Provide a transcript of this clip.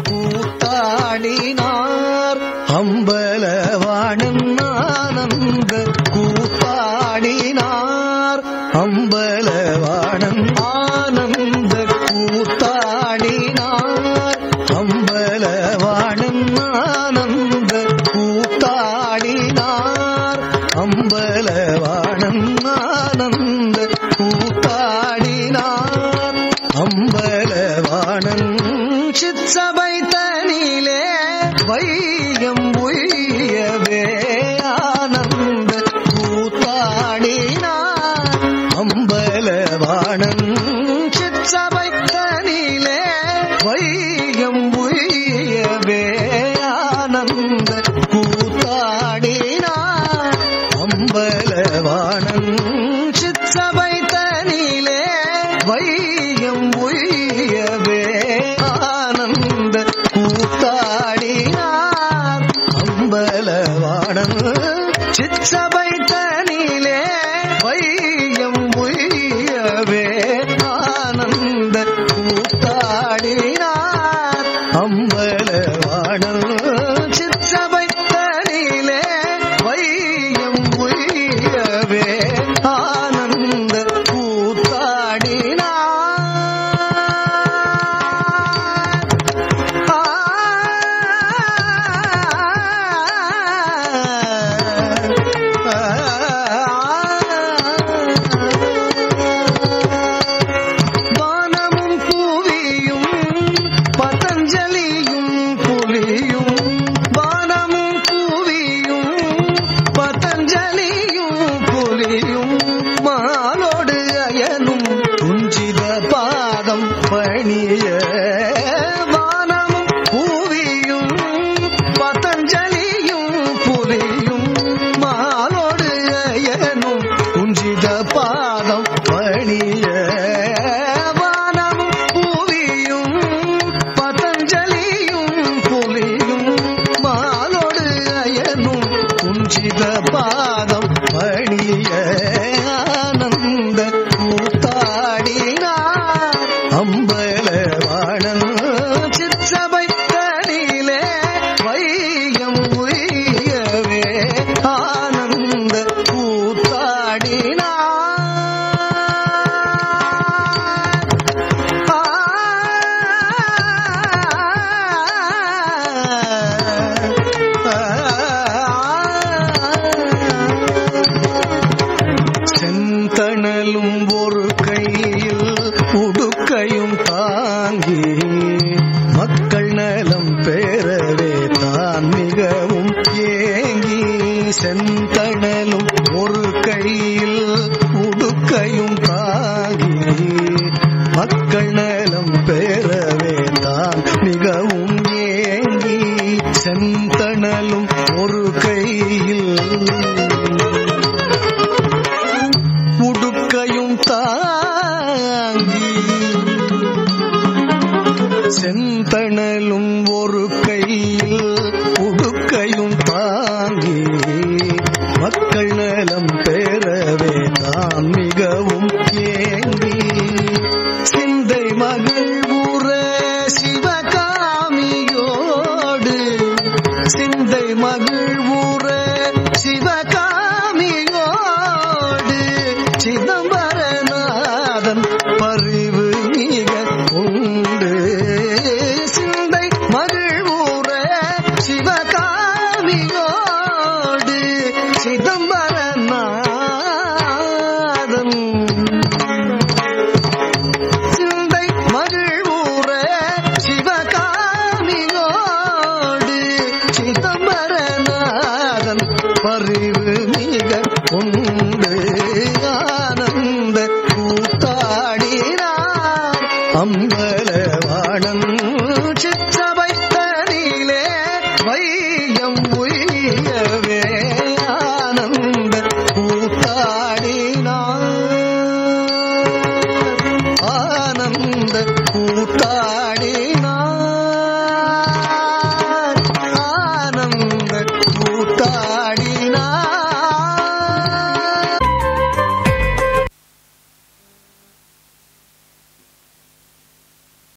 கூத்தாடினார் அம்பலவாணன் ஆனந்த கூத்தாடினார் அம்பலவாணன் ஆனந்த கூத்தாடினார் அம்பலவாணன் ஆனந்த கூத்தாடினார் அம்பலவாணன் ஆனந்த கூத்தாடினார் அம்பலவாணன் சிற்சபை தனிலே வையம் உய்யவே ஆனந்த கூத்தாடினார் அம்பலவாணன் சிற்சபை தனிலே வையம் உய்யவே ஆனந்த கூத்தாடினார் அம்பலவாணன் சிற்சபை தனிலே வையம் உய்யவே ஆனந்த கூத்தாடினார் அம்பலவாணன் சிற்சபை தனிலே வையம் உய்யவே ஆனந்த கூத்தாடினார் அம்பலவாணன் சிற்சபை தனிலே வையம் உய்யவே ஆனந்த கூத்தாடினார் வானமும் பூவியும் பதஞ்சலியும் புலியும் வானமும் பூவியும் பதஞ்சலியும் புலியும் மாலோடு அயனும் குஞ்சித பாதம் பணிய வானமும் பூவியும் பதஞ்சலியும் புலியும் மாலோடு அயனும் குஞ்சித பாதம் பணிய வானமும் பூவியும் பதஞ்சலியும் புலியும் மாலோடு அயனும் குஞ்சித பாதம் பணிய ஆனந்த கூத்தாடினார் அம்பலவாணன் சிற்சபை தனிலே வையம் உய்யவே ஆனந்த கூத்தாடினார் செந்தணலும் ஒரு கையில் உடுக்கையும் தாங்கி மக்கள் நலம் பெறவே தான் மிகவும் ஏங்கி செந்தணலும் ஒரு கையில் உடுக்கையும் தாங்கி மக்கள் நலம் பெறவே தான் மிகவும் ஏங்கி செந்தணலும் ஒரு கையில் உடுக்கையும் தாங்கி செந்தணலும் ஒரு கையில் உடுக்கையும் தாங்கி மக்கள் நலம் பெறவே தான் மிகவும் ஏங்கி சிந்தை மகள் ஊர சிவகாமியோடு சிந்தை மகள்